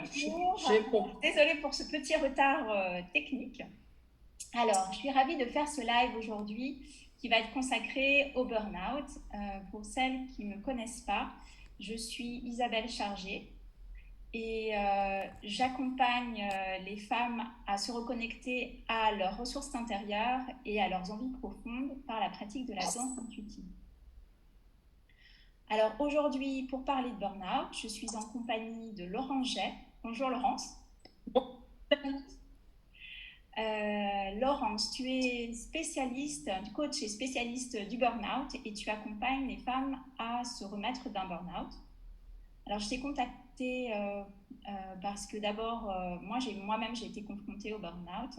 Bonjour. Désolée pour ce petit retard technique. Alors, je suis ravie de faire ce live aujourd'hui qui va être consacré au burn-out. Pour celles qui ne me connaissent pas, je suis Isabelle Chargé et j'accompagne les femmes à se reconnecter à leurs ressources intérieures et à leurs envies profondes par la pratique de la danse intuitive. Alors aujourd'hui, pour parler de burn-out, je suis en compagnie de Laurence Jay. Bonjour Laurence. Laurence, tu es spécialiste, coach et spécialiste du burn-out et tu accompagnes les femmes à se remettre d'un burn-out. Alors je t'ai contactée parce que d'abord, moi-même j'ai été confrontée au burn-out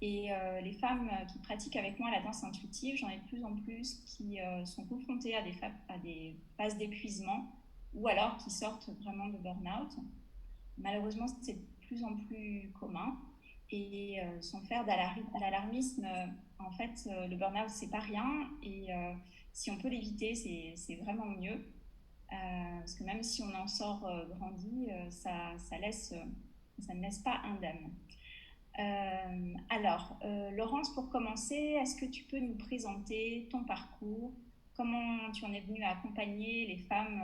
et les femmes qui pratiquent avec moi la danse intuitive, j'en ai de plus en plus qui sont confrontées à des phases d'épuisement ou alors qui sortent vraiment de burn-out. Malheureusement, c'est de plus en plus commun. Et sans faire d'alarmisme, en fait, le burn-out, c'est pas rien. Et si on peut l'éviter, c'est vraiment mieux. Parce que même si on en sort grandi, ça ne laisse pas indemne. Alors, Laurence, pour commencer, est-ce que tu peux nous présenter ton parcours? Comment tu en es venue à accompagner les femmes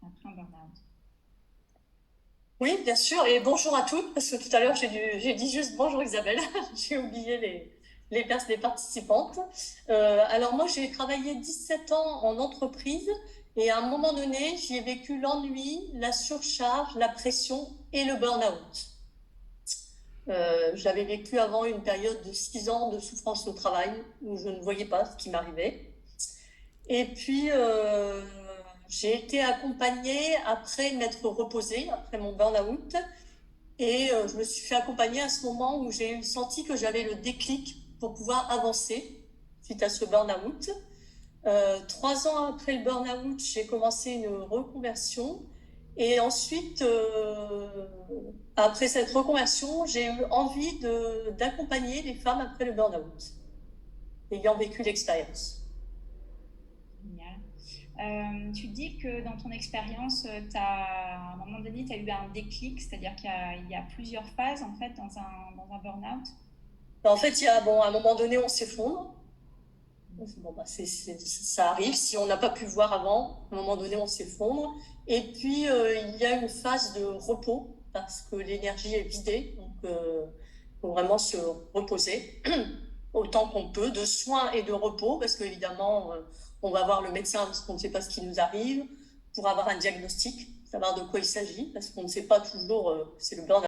après un burn-out? Oui, bien sûr, et bonjour à toutes, parce que tout à l'heure j'ai dit juste bonjour Isabelle, j'ai oublié les participantes. Alors moi j'ai travaillé 17 ans en entreprise et à un moment donné j'y ai vécu l'ennui, la surcharge, la pression et le burn-out. J'avais vécu avant une période de 6 ans de souffrance au travail où je ne voyais pas ce qui m'arrivait. Et puis, j'ai été accompagnée après m'être reposée, après mon burn-out. Et je me suis fait accompagner à ce moment où j'ai senti que j'avais le déclic pour pouvoir avancer suite à ce burn-out. 3 ans après le burn-out, j'ai commencé une reconversion. Et ensuite, après cette reconversion, j'ai eu envie d'accompagner les femmes après le burn-out, ayant vécu l'expérience. Génial. Tu dis que dans ton expérience, à un moment donné, tu as eu un déclic, c'est-à-dire qu'il y a plusieurs phases en fait dans un burn-out. En fait, à un moment donné, on s'effondre. Bon, ça arrive. Si on n'a pas pu voir avant, à un moment donné, on s'effondre. Et puis, il y a une phase de repos parce que l'énergie est vidée. Donc, il faut vraiment se reposer autant qu'on peut, de soins et de repos, parce qu'évidemment, on va voir le médecin parce qu'on ne sait pas ce qui nous arrive, pour avoir un diagnostic, savoir de quoi il s'agit, parce qu'on ne sait pas toujours, c'est le burn-out.